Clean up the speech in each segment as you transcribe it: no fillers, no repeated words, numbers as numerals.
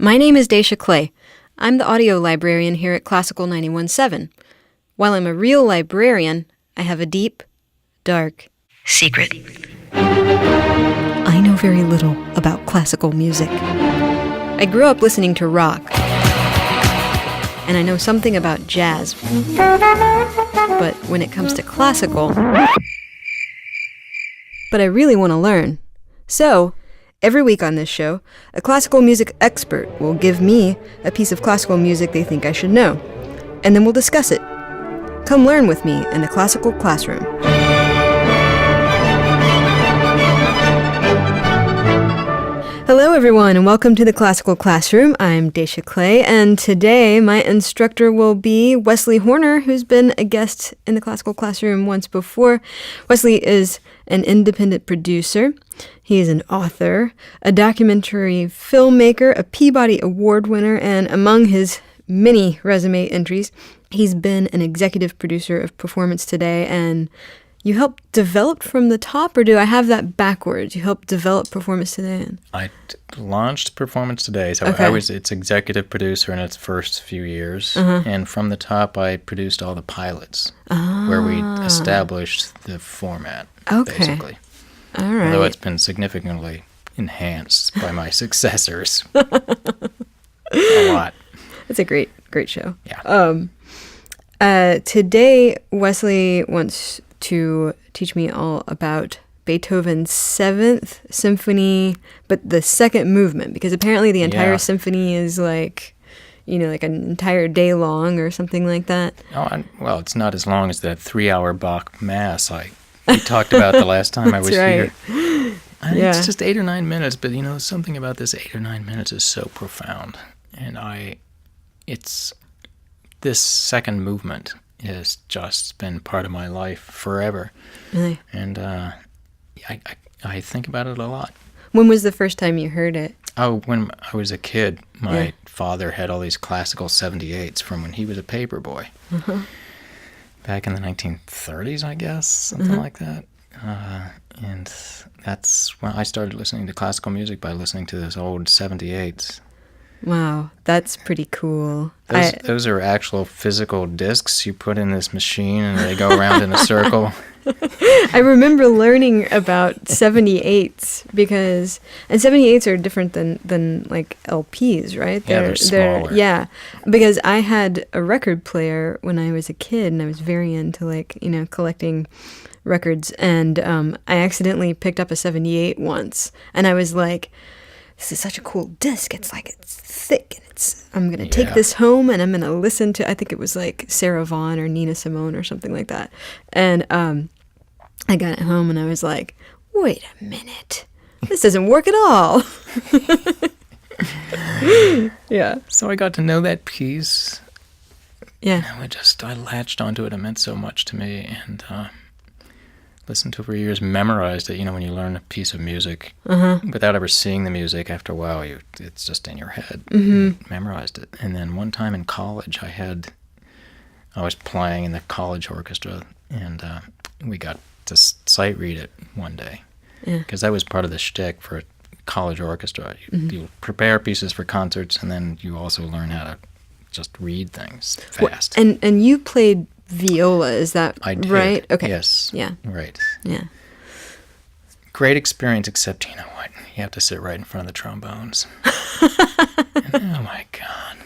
My name is Dacia Clay. I'm the audio librarian here at Classical 91.7. While I'm a real librarian, I have a deep, dark secret. I know very little about classical music. I grew up listening to rock, and I know something about jazz. But when it comes to classical, I really want to learn. So, every week on this show, a classical music expert will give me a piece of classical music they think I should know, and then we'll discuss it. Come learn with me in the classical classroom. Hello everyone, and welcome to the Classical Classroom. I'm Dacia Clay, and today my instructor will be Wesley Horner, who's been a guest in the Classical Classroom once before. Wesley is an independent producer. He is an author, a documentary filmmaker, a Peabody Award-winner, and among his many resume entries, he's been an executive producer of Performance Today, and you helped develop From the Top, or do I have that backwards? You helped develop Performance Today? I launched Performance Today, so okay. I was its executive producer in its first few years. And From the Top, I produced all the pilots, where we established the format, basically. All right. Although it's been significantly enhanced by my successors. A lot. It's a great show. Yeah. Today, Wesley wants to teach me all about Beethoven's 7th Symphony, but the second movement, because apparently the entire symphony is like an entire day long or something like that. Well, it's not as long as that 3-hour Bach Mass we talked about the last time I was right. here. It's just 8 or 9 minutes, but something about this 8 or 9 minutes is so profound. And this second movement has just been part of my life forever. Really? And I think about it a lot. When was the first time you heard it? Oh, when I was a kid, my father had all these classical 78s from when he was a paper boy. Back in the 1930s, I guess, something like that. And that's when I started listening to classical music, by listening to those old 78s. Wow, that's pretty cool. Those are actual physical discs you put in this machine, and they go around in a circle. I remember learning about 78s and 78s are different than like LPs, right? They're smaller. Yeah, because I had a record player when I was a kid, and I was very into collecting records, and I accidentally picked up a 78 once, and I was like, this is such a cool disc. It's thick, and I'm going to take this home, and I'm going to listen to, I think it was like Sarah Vaughan or Nina Simone or something like that. And I got it home, and I was like, wait a minute. This doesn't work at all. Yeah. So I got to know that piece. Yeah. And I latched onto it. It meant so much to me, and listened to it for years, memorized it. When you learn a piece of music without ever seeing the music, after a while, it's just in your head. Memorized it. And then one time in college, I was playing in the college orchestra, and we got to sight read it one day. Because that was part of the shtick for a college orchestra. You prepare pieces for concerts, and then you also learn how to just read things fast. Well, and you played viola, is that I did. Right? Okay. Yes. Yeah. Right. Yeah. Great experience, except, you know what? You have to sit right in front of the trombones. And, oh, my God.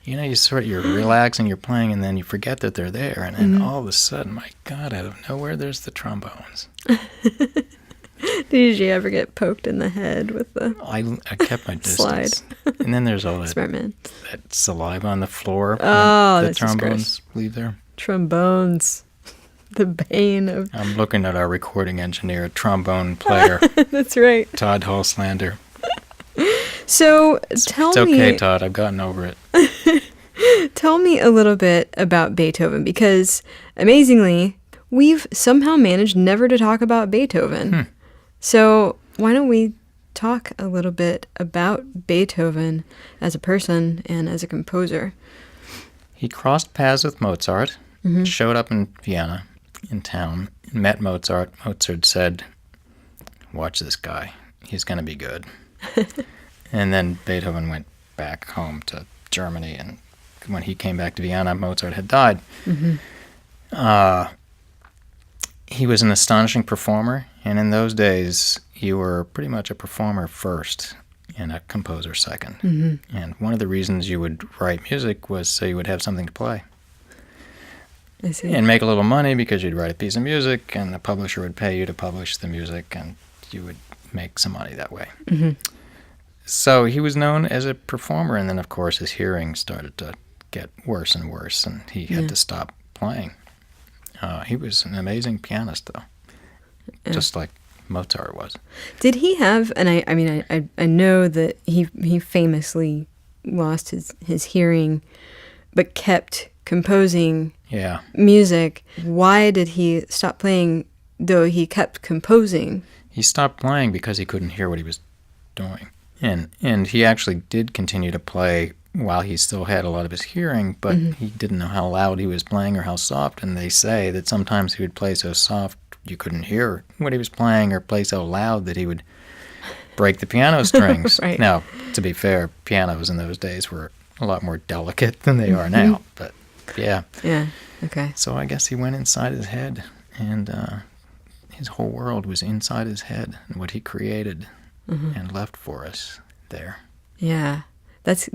You're relaxing, you're playing, and then you forget that they're there. And then all of a sudden, my God, out of nowhere, there's the trombones. Did you ever get poked in the head with the I kept my distance. Slide. And then there's all that saliva on the floor. Oh, the that's trombones leave there. Trombones. The bane of... I'm looking at our recording engineer, a trombone player. That's right. Todd Hulslander. So, It's okay, Todd. I've gotten over it. Tell me a little bit about Beethoven, because, amazingly, we've somehow managed never to talk about Beethoven. So, why don't we talk a little bit about Beethoven as a person and as a composer? He crossed paths with Mozart, showed up in Vienna, in town, met Mozart. Mozart said, watch this guy. He's going to be good. And then Beethoven went back home to Germany, and when he came back to Vienna, Mozart had died. He was an astonishing performer, and in those days, you were pretty much a performer first and a composer second. And one of the reasons you would write music was so you would have something to play. I see. And make a little money because you'd write a piece of music, and the publisher would pay you to publish the music, and you would make some money that way. So he was known as a performer, and then, of course, his hearing started to get worse and worse, and he had to stop playing. He was an amazing pianist, though, just like Mozart was. Did he have, and I know that he famously lost his hearing, but kept composing music. Why did he stop playing, though he kept composing? He stopped playing because he couldn't hear what he was doing. And he actually did continue to play while he still had a lot of his hearing, but he didn't know how loud he was playing or how soft, and they say that sometimes he would play so soft you couldn't hear what he was playing, or play so loud that he would break the piano strings. Right. Now, to be fair, pianos in those days were a lot more delicate than they are now, but yeah. Yeah, okay. So I guess he went inside his head, and his whole world was inside his head and what he created and left for us there. Yeah. That's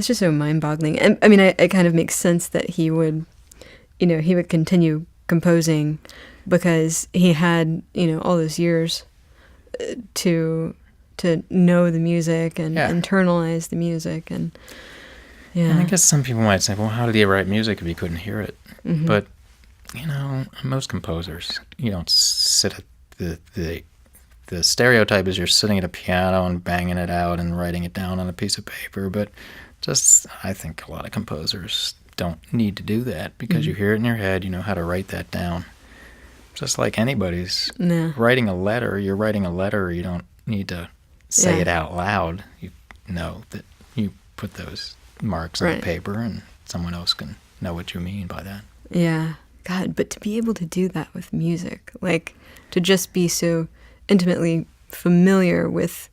just so mind-boggling. And I mean, it kind of makes sense that he would continue composing because he had, all those years to know the music and internalize the music. And And I guess some people might say, well, how did he write music if he couldn't hear it? But, most composers, you don't sit at the stereotype is you're sitting at a piano and banging it out and writing it down on a piece of paper, but I think a lot of composers don't need to do that because you hear it in your head, you know how to write that down. Just like anybody's writing a letter, you're writing a letter, you don't need to say it out loud. You know that you put those marks on the paper and someone else can know what you mean by that. Yeah. God, but to be able to do that with music, like to just be so intimately familiar with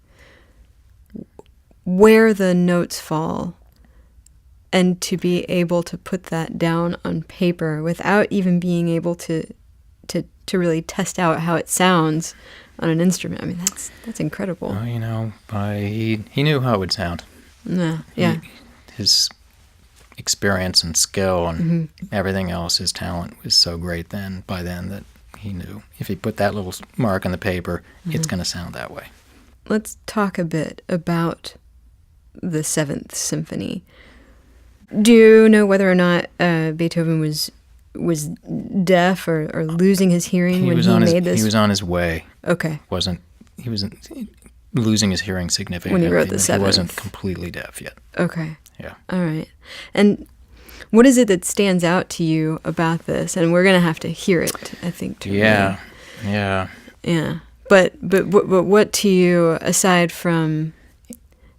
where the notes fall and to be able to put that down on paper without even being able to really test out how it sounds on an instrument. I mean, that's incredible. Well, he knew how it would sound. Yeah. His experience and skill and everything else, his talent was so great by then that he knew if he put that little mark on the paper, it's going to sound that way. Let's talk a bit about the Seventh Symphony. Do you know whether or not Beethoven was deaf or losing his hearing when he made this? He was on his way. Okay. He wasn't losing his hearing significantly. When he wrote the Seventh. He wasn't completely deaf yet. Okay. Yeah. All right. And what is it that stands out to you about this? And we're going to have to hear it, I think. Yeah. But what to you, aside from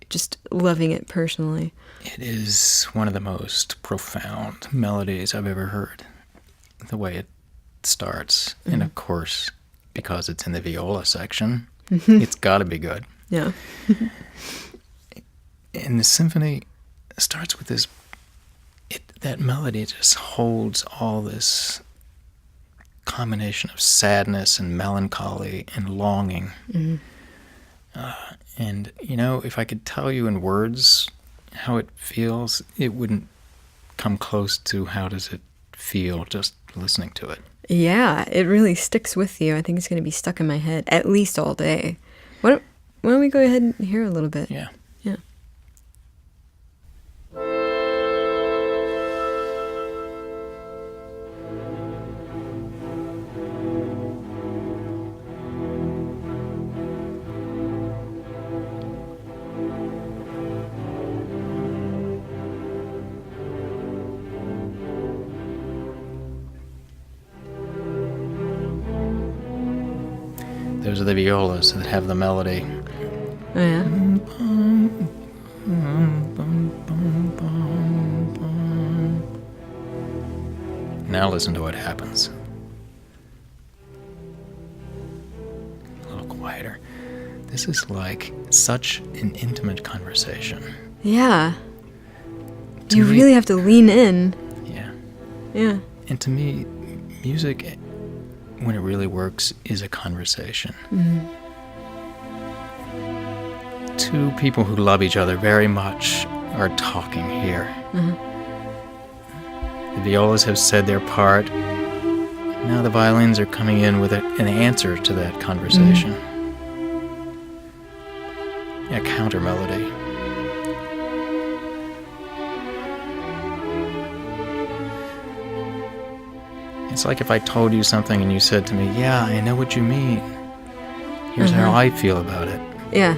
just loving it personally? It is one of the most profound melodies I've ever heard. The way it starts. And of course, because it's in the viola section, it's got to be good. Yeah. And the symphony starts with this, that melody just holds all this combination of sadness and melancholy and longing. And, if I could tell you in words how it feels, it wouldn't come close to how does it feel just listening to it. Yeah, it really sticks with you. I think it's going to be stuck in my head at least all day. Why don't we go ahead and hear a little bit? Yeah. Yeah. Those are the violas that have the melody. Oh, yeah? Now listen to what happens. A little quieter. This is like such an intimate conversation. Yeah. To You me- really have to lean in. Yeah. Yeah. And to me, music, when it really works, is a conversation. Mm-hmm. Two people who love each other very much are talking here. Mm-hmm. The violas have said their part. Now the violins are coming in with an answer to that conversation. A counter melody. It's like if I told you something and you said to me, "Yeah, I know what you mean. Here's how I feel about it." Yeah.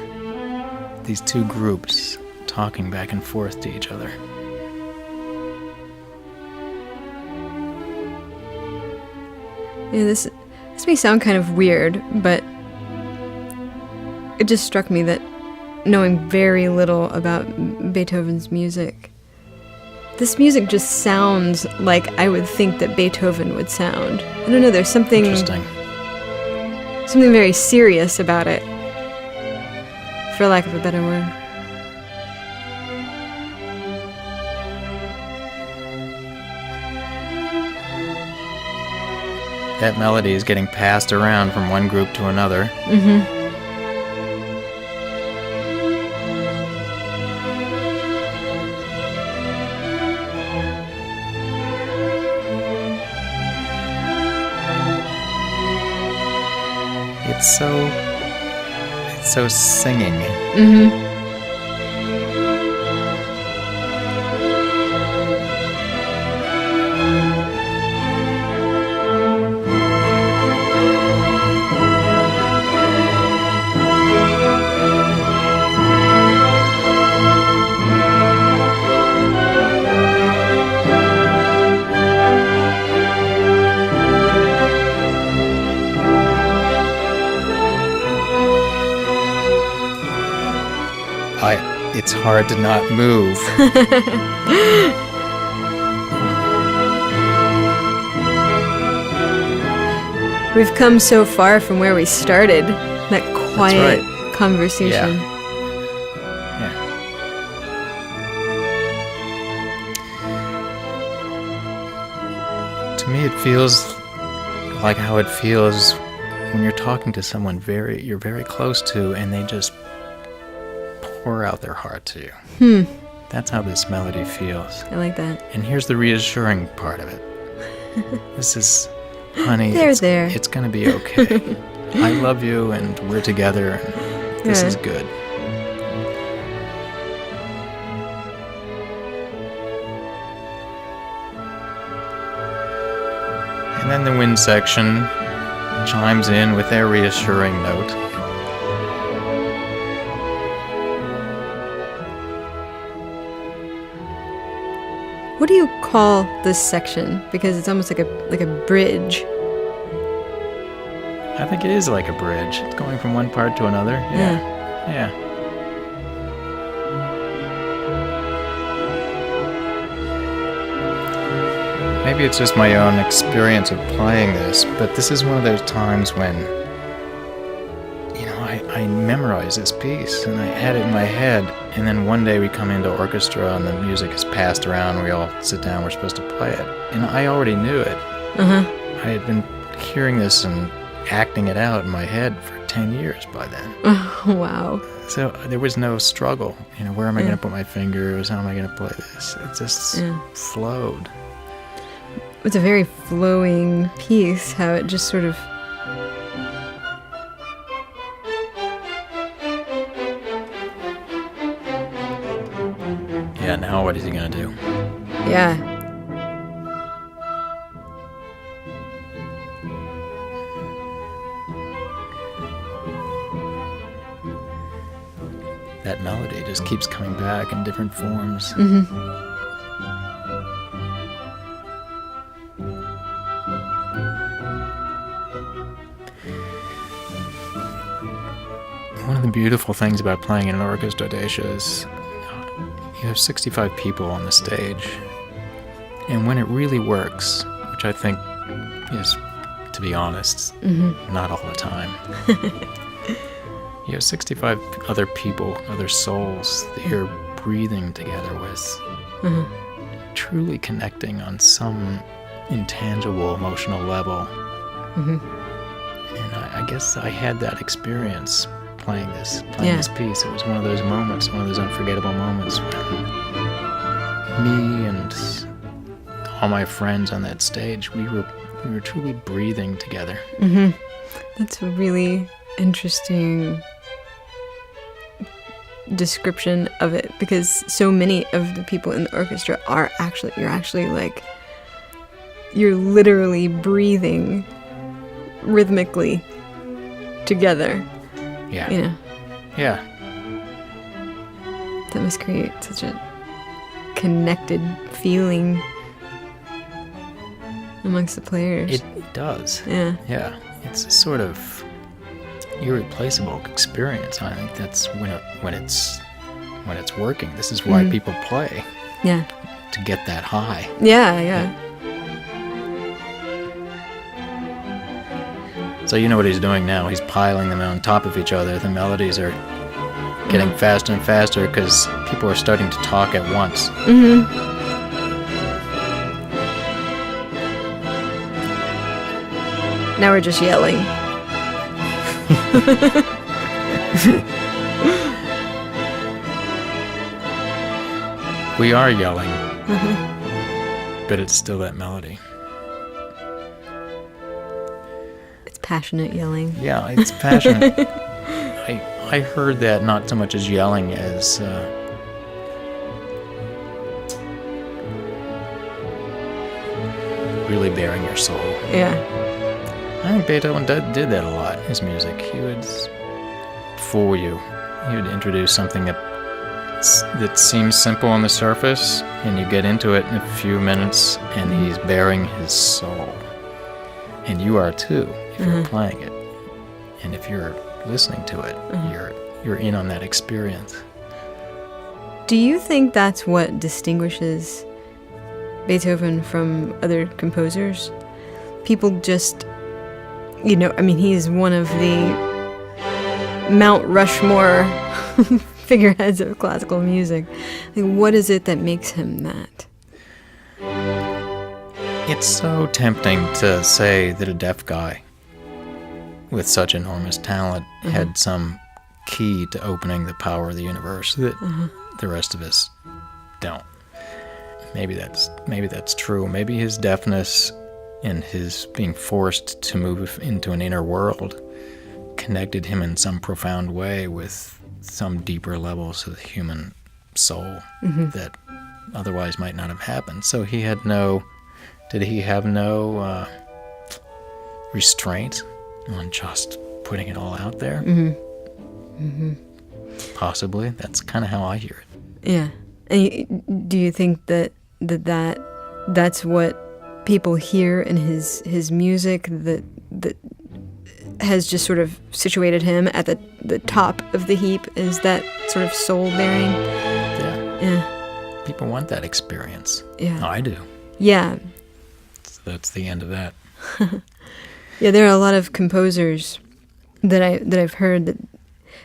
These two groups talking back and forth to each other. Yeah, this may sound kind of weird, but it just struck me that knowing very little about Beethoven's music, this music just sounds like I would think that Beethoven would sound. I don't know, there's something Interesting. very serious about it, for lack of a better word. That melody is getting passed around from one group to another. Mm-hmm. It's so singing. Mm-hmm. It's hard to not move. We've come so far from where we started, that quiet conversation. Yeah. To me, it feels like how it feels when you're talking to someone you're very close to, and they just pour out their heart to you. That's how this melody feels. I like that. And here's the reassuring part of it. This is, honey, There. it's gonna be okay. I love you, and we're together, and this is good. And then the wind section chimes in with their reassuring note. What do you call this section? Because it's almost like a bridge. I think it is like a bridge. It's going from one part to another. Yeah. Maybe it's just my own experience of playing this, but this is one of those times when, I memorize this piece and I had it in my head, and then one day we come into orchestra and the music is passed around and we all sit down, we're supposed to play it. And I already knew it. I had been hearing this and acting it out in my head for 10 years by then. Oh, wow. So there was no struggle. Where am I going to put my fingers? How am I going to play this? It just flowed. It's a very flowing piece, how it just sort of... Yeah, now what is he going to do? Yeah. That melody just keeps coming back in different forms. One of the beautiful things about playing in an orchestra, Dacia, is you have 65 people on the stage. And when it really works, which I think is, to be honest, not all the time, You have 65 other people, other souls that you're breathing together with, truly connecting on some intangible emotional level. And I guess I had that experience playing this piece. It was one of those moments, one of those unforgettable moments when me and all my friends on that stage, we were truly breathing together. That's a really interesting description of it, because so many of the people in the orchestra are you're literally breathing rhythmically together. Yeah. You know? Yeah. That must create such a connected feeling amongst the players. It does. Yeah. Yeah. It's a sort of irreplaceable experience. I think that's when it's working. This is why people play. Yeah. To get that high. Yeah. So you know what he's doing now. He's piling them on top of each other. The melodies are getting faster and faster because people are starting to talk at once. Now we're just yelling. We are yelling, but it's still that melody. It's passionate yelling. Yeah, it's passionate. I heard that not so much as yelling as really bearing your soul. Yeah. I think Beethoven did that a lot in his music. He would fool you. He would introduce something that seems simple on the surface, and you get into it in a few minutes, and he's bearing his soul. And you are too, if you're playing it. And if you're listening to it, you're in on that experience. Do you think that's what distinguishes Beethoven from other composers? People just, he's one of the Mount Rushmore figureheads of classical music. What is it that makes him that? It's so tempting to say that a deaf guy with such enormous talent had some key to opening the power of the universe that the rest of us don't. Maybe that's true. Maybe his deafness and his being forced to move into an inner world connected him in some profound way with some deeper levels of the human soul that otherwise might not have happened. So he had did he have no restraint on just putting it all out there? Possibly. That's kind of how I hear it. Yeah. And do you think that's what people hear in his music that has just sort of situated him at the top of the heap, is that sort of soul bearing? Yeah. People want that experience. Yeah. I do. Yeah. So that's the end of that. Yeah, there are a lot of composers that I've heard that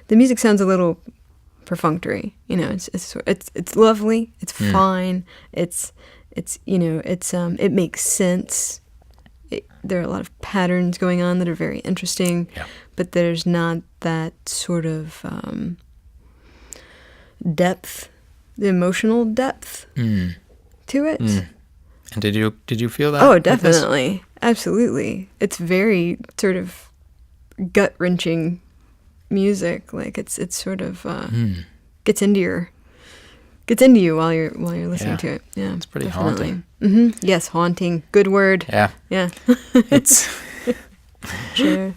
the music sounds a little perfunctory. It's lovely, it's fine, it makes sense. There are a lot of patterns going on that are very interesting, but there's not that sort of depth, the emotional depth to it. And did you feel that? Oh, definitely, absolutely. It's very sort of gut-wrenching music. Like it's sort of gets into you while you're listening to it. Yeah, it's pretty definitely. haunting. Yes, haunting. Good word. Yeah. It's sure.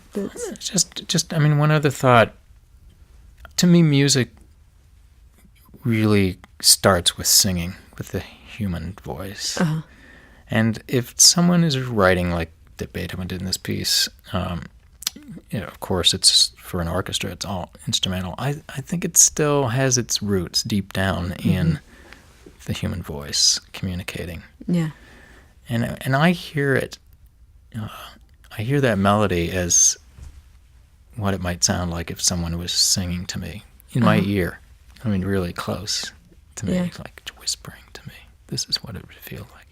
Just. I mean, one other thought. To me, music really starts with singing, with the human voice. And if someone is writing like Beethoven did in this piece, of course, it's for an orchestra. It's all instrumental. I think it still has its roots deep down in the human voice communicating. Yeah. And I hear it. I hear that melody as what it might sound like if someone was singing to me in my ear. I mean, really close to me, like whispering to me. This is what it would feel like.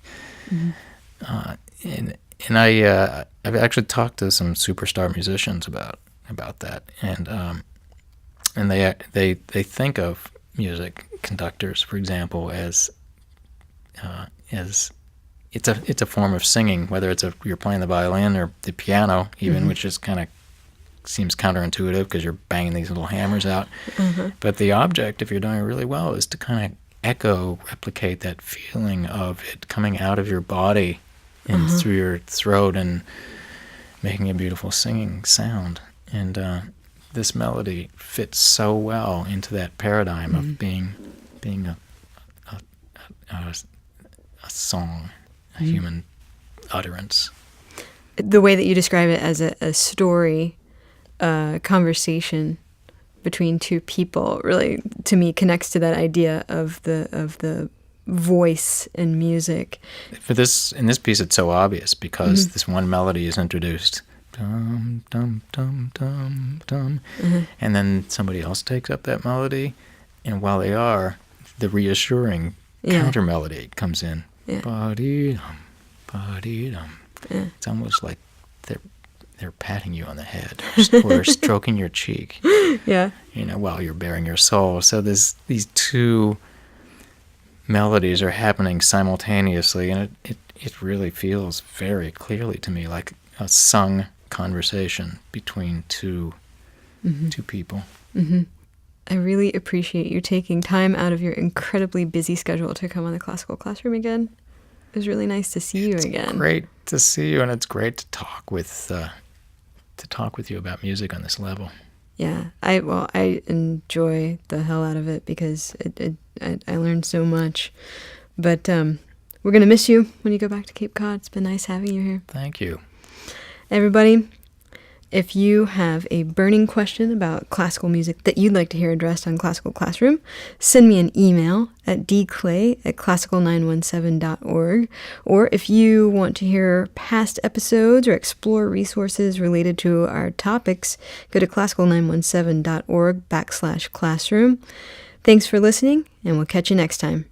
And I've actually talked to some superstar musicians about that, and they think of music conductors, for example, as it's a form of singing, whether you're playing the violin or the piano, even, which is kind of seems counterintuitive because you're banging these little hammers out. But the object, if you're doing it really well, is to kind of replicate that feeling of it coming out of your body and through your throat and making a beautiful singing sound. And this melody fits so well into that paradigm of being a song, a human utterance. The way that you describe it as a story, conversation between two people, really, to me, connects to that idea of the voice in music. In this piece, it's so obvious because this one melody is introduced, dum dum dum dum dum, and then somebody else takes up that melody, and while they are, the reassuring counter melody comes in. Ba-dee-dum, ba-dee-dum. It's almost like they're patting you on the head or stroking your cheek. While you're bearing your soul. So there's these two melodies are happening simultaneously, and it really feels very clearly to me like a sung conversation between two people. I really appreciate you taking time out of your incredibly busy schedule to come on the Classical Classroom again. It was really nice to see you again. It's great to see you, and it's great to talk with you about music on this level. Yeah, I enjoy the hell out of it because I learned so much. But we're going to miss you when you go back to Cape Cod. It's been nice having you here. Thank you. Everybody, if you have a burning question about classical music that you'd like to hear addressed on Classical Classroom, send me an email at dclay@classical917.org. Or if you want to hear past episodes or explore resources related to our topics, go to classical917.org/classroom. Thanks for listening, and we'll catch you next time.